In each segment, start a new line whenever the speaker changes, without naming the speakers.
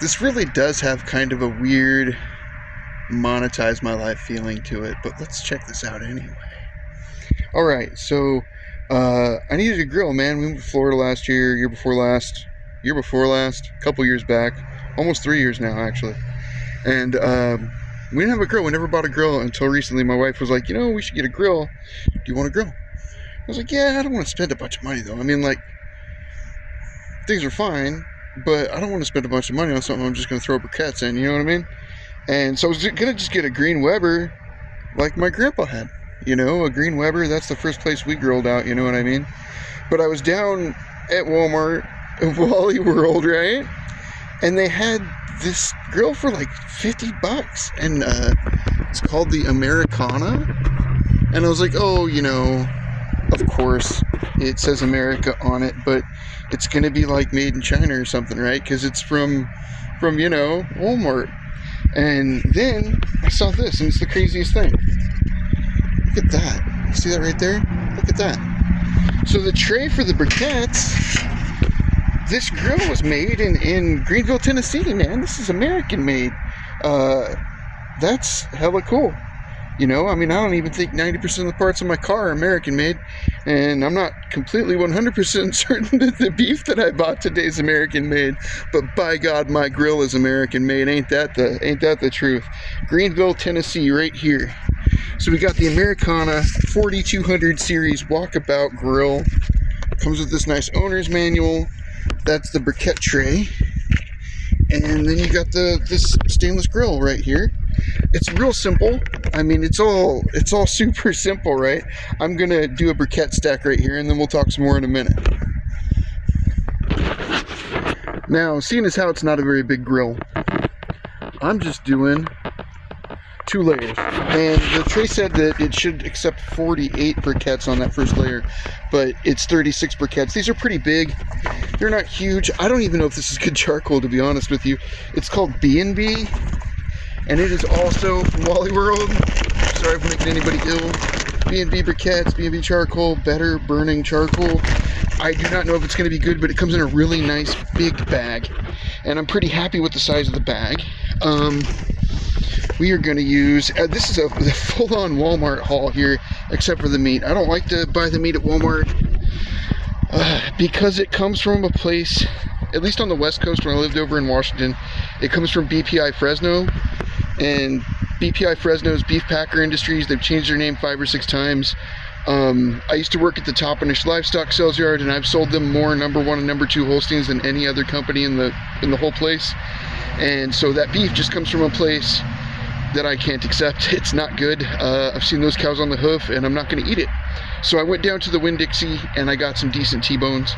This really does have kind of a weird monetize my life feeling to it, but let's check this out anyway. Alright, so I needed a grill, man. We moved to Florida last year, year before last, a couple years back, almost 3 years now actually. And we didn't have a grill. We never bought a grill until recently. My wife was like, you know, we should get a grill. Do you want a grill? I was like, yeah, I don't want to spend a bunch of money though. I mean, like, things are fine, but I don't want to spend a bunch of money on something I'm just going to throw briquettes in, you know what I mean? And so I was going to just get a green Weber like my grandpa had. You know, a green Weber, that's the first place we grilled out, you know what I mean? But I was down at Walmart, Wally World, right? And they had this grill for like $50, and it's called the Americana. And I was like, oh, you know, of course, it says America on it, but it's going to be like made in China or something, right? Because it's from, you know, Walmart. And then I saw this, and it's the craziest thing. Look at that. You see that right there? Look at that. So the tray for the briquettes, this grill was made in Greenville, Tennessee, man. This is American made. That's hella cool. You know, I mean, I don't even think 90% of the parts of my car are American made, and I'm not completely 100% certain that the beef that I bought today is American made, but by God, my grill is American made. Ain't that the truth? Greenville, Tennessee, right here. So we got the Americana 4200 Series Walk-A-BOUT grill. Comes with this nice owner's manual. That's the briquette tray, and then you got this stainless grill right here. It's real simple. I mean, it's all super simple, right? I'm gonna do a briquette stack right here, and then we'll talk some more in a minute. Now, seeing as how it's not a very big grill, I'm just doing 2 layers, and the tray said that it should accept 48 briquettes on that first layer, but it's 36 briquettes. These are pretty big. They're not huge. I don't even know if this is good charcoal, to be honest with you. It's called B&B, and it is also from Wally World. Sorry for making anybody ill. B&B briquettes, B&B charcoal, better burning charcoal. I do not know if it's going to be good, but it comes in a really nice big bag, and I'm pretty happy with the size of the bag. We are going to use, this is a full-on Walmart haul here, except for the meat. I don't like to buy the meat at Walmart because it comes from a place, at least on the West Coast when I lived over in Washington, it comes from BPI Fresno, and BPI Fresno's Beef Packer Industries. They've changed their name 5 or 6 times. I used to work at the Toppenish Livestock Sales Yard, and I've sold them more number 1 and number 2 Holsteins than any other company in the whole place. And so that beef just comes from a place that I can't accept. It's not good. I've seen those cows on the hoof, and I'm not going to eat it. So I went down to the Winn-Dixie, and I got some decent T-bones,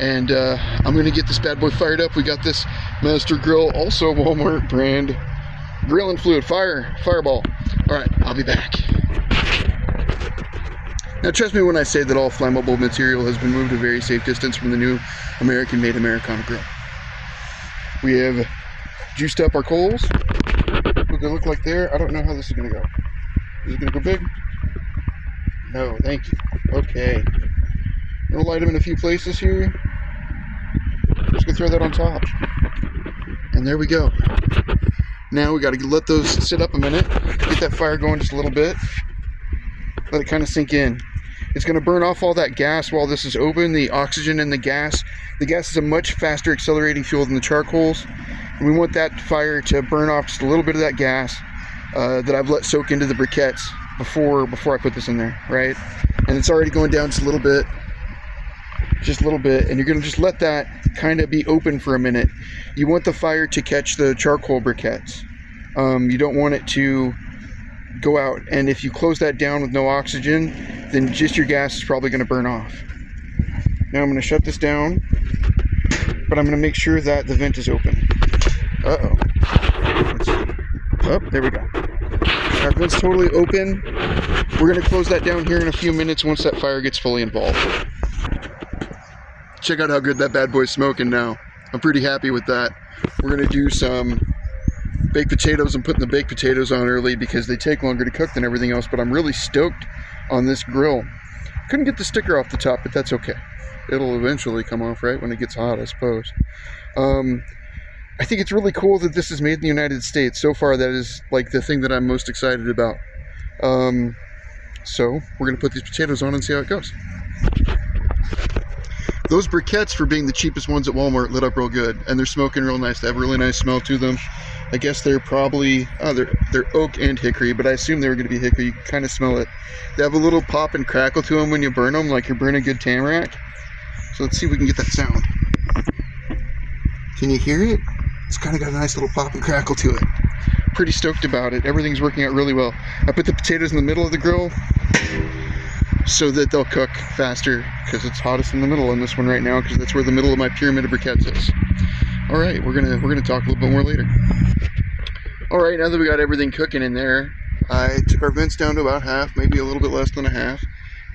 and I'm going to get this bad boy fired up. We got this Master Grill, also Walmart brand, grilling fluid, fireball. All right, I'll be back. Now, trust me when I say that all flammable material has been moved a very safe distance from the new American-made Americana grill. We have juiced up our coals. What they look like there. I don't know how this is going to go. Is it going to go big? No, thank you. Okay. I'm going to light them in a few places here. Just going to throw that on top. And there we go. Now we got to let those sit up a minute. Get that fire going just a little bit. Let it kind of sink in. It's going to burn off all that gas while this is open, the oxygen and the gas. The gas is a much faster accelerating fuel than the charcoals. And we want that fire to burn off just a little bit of that gas that I've let soak into the briquettes before I put this in there, right? And it's already going down just a little bit, and you're going to just let that kind of be open for a minute. You want the fire to catch the charcoal briquettes. You don't want it to go out, and if you close that down with no oxygen, then just your gas is probably going to burn off. Now I'm going to shut this down, but I'm going to make sure that the vent is open. Uh-oh. Oh, there we go. Our vent's totally open. We're going to close that down here in a few minutes once that fire gets fully involved. Check out how good that bad boy's smoking now. I'm pretty happy with that. We're going to do some baked potatoes. I'm putting the baked potatoes on early because they take longer to cook than everything else, but I'm really stoked on this grill. Couldn't get the sticker off the top, but that's okay. It'll eventually come off, right, when it gets hot, I suppose. I think it's really cool that this is made in the United States. So far, that is like the thing that I'm most excited about. So we're gonna put these potatoes on and see how it goes. Those briquettes, for being the cheapest ones at Walmart, lit up real good, and they're smoking real nice. They have a really nice smell to them. I guess they're probably, they're oak and hickory, but I assume they were going to be hickory. You can kind of smell it. They have a little pop and crackle to them when you burn them, like you're burning good tamarack. So let's see if we can get that sound. Can you hear it? It's kind of got a nice little pop and crackle to it. Pretty stoked about it. Everything's working out really well. I put the potatoes in the middle of the grill so that they'll cook faster, because it's hottest in the middle in this one right now, because that's where the middle of my pyramid of briquettes is. All right, we're gonna talk a little bit more later. All right, now that we got everything cooking in there, I took our vents down to about half, maybe a little bit less than a half,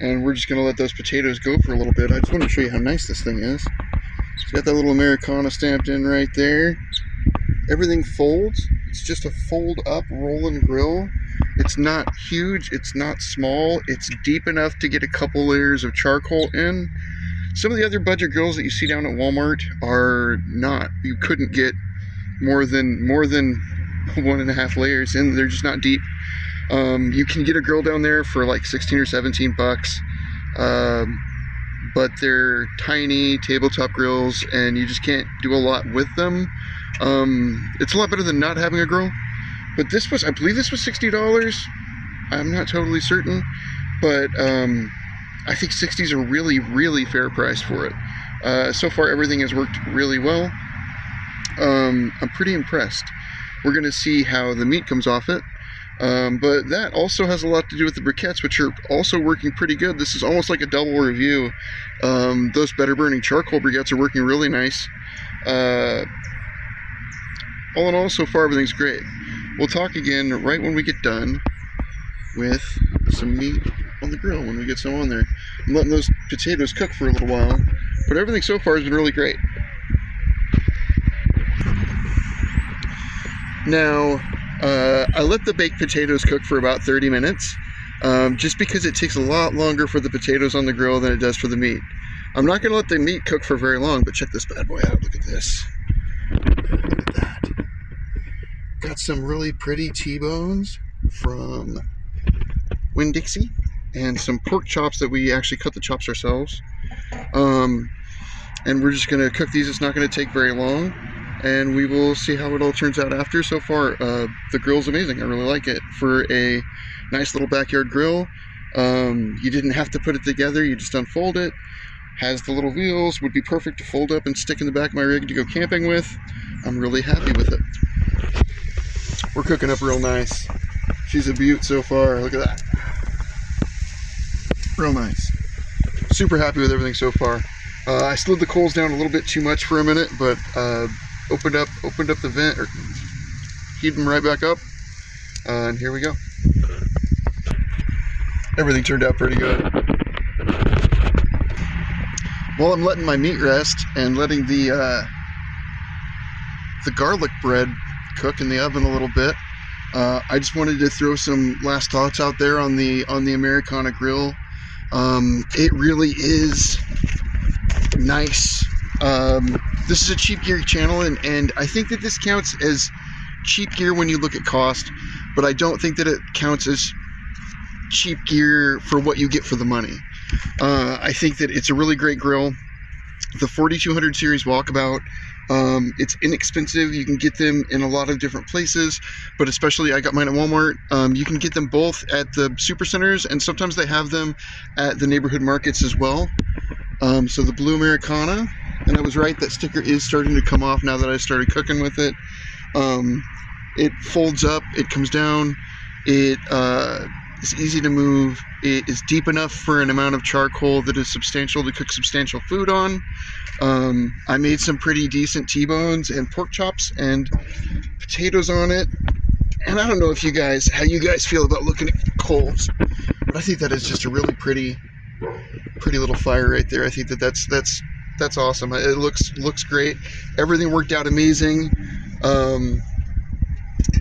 and we're just gonna let those potatoes go for a little bit. I just want to show you how nice this thing is. It's got that little Americana stamped in right there. Everything folds. It's just a fold up roll and grill. It's not huge, it's not small, it's deep enough to get a couple layers of charcoal in. Some of the other budget grills that you see down at Walmart are not. You couldn't get more than 1.5 layers in. They're just not deep. You can get a grill down there for like 16 or 17 bucks. But they're tiny tabletop grills and you just can't do a lot with them. It's a lot better than not having a grill. But this was, I believe this was $60. I'm not totally certain, but I think 60 is a really, really fair price for it. So far, everything has worked really well. I'm pretty impressed. We're going to see how the meat comes off it. But that also has a lot to do with the briquettes, which are also working pretty good. This is almost like a double review. Those better burning charcoal briquettes are working really nice. All in all, so far, everything's great. We'll talk again right when we get done with some meat on the grill, when we get some on there. I'm letting those potatoes cook for a little while, but everything so far has been really great. Now, I let the baked potatoes cook for about 30 minutes, just because it takes a lot longer for the potatoes on the grill than it does for the meat. I'm not going to let the meat cook for very long, but check this bad boy out. Look at this. Look at that. Got some really pretty T-bones from Winn-Dixie, and some pork chops that we actually cut the chops ourselves. And we're just going to cook these. It's not going to take very long, and we will see how it all turns out after. So far, the grill's amazing. I really like it. For a nice little backyard grill, you didn't have to put it together. You just unfold it. Has the little wheels. Would be perfect to fold up and stick in the back of my rig to go camping with. I'm really happy with it. We're cooking up real nice. She's a beaut so far. Look at that. Real nice. Super happy with everything so far. I slid the coals down a little bit too much for a minute, but opened up the vent, or heated them right back up, and here we go. Everything turned out pretty good. While I'm letting my meat rest and letting the garlic bread cook in the oven a little bit, I just wanted to throw some last thoughts out there on the Americana grill. It really is nice. This is a cheap gear channel, and I think that this counts as cheap gear when you look at cost, but I don't think that it counts as cheap gear for what you get for the money. I think that it's a really great grill. The 4200 Series Walk-A-BOUT, it's inexpensive. You can get them in a lot of different places, but especially I got mine at Walmart. You can get them both at the super centers, and sometimes they have them at the neighborhood markets as well. So the blue Americana, and I was right, that sticker is starting to come off now that I started cooking with it. It folds up, it comes down, it is easy to move, it is deep enough for an amount of charcoal that is substantial to cook substantial food on. I made some pretty decent T-bones and pork chops and potatoes on it. And I don't know if how you guys feel about looking at coals, but I think that is just a really pretty little fire right there. I think that's awesome. It looks great. Everything worked out amazing.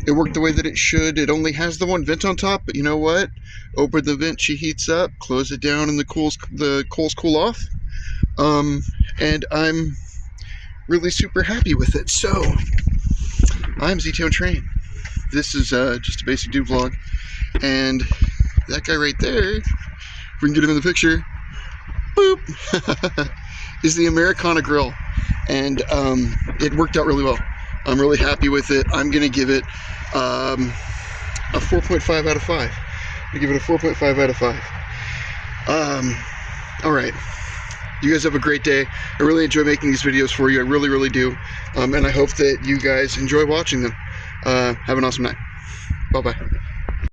It worked the way that it should. It only has the one vent on top, but you know what? Open the vent, she heats up, close it down, and the coals cool off. And I'm really super happy with it. So I'm ZTO Train. This is just a basic dude vlog, and that guy right there, if we can get him in the picture, boop, is the Americana Grill, and it worked out really well. I'm really happy with it. I'm gonna give it a 4.5 out of 5. I give it a 4.5 out of 5. All right. You guys have a great day. I really enjoy making these videos for you. I really, really do. And I hope that you guys enjoy watching them. Have an awesome night. Bye-bye.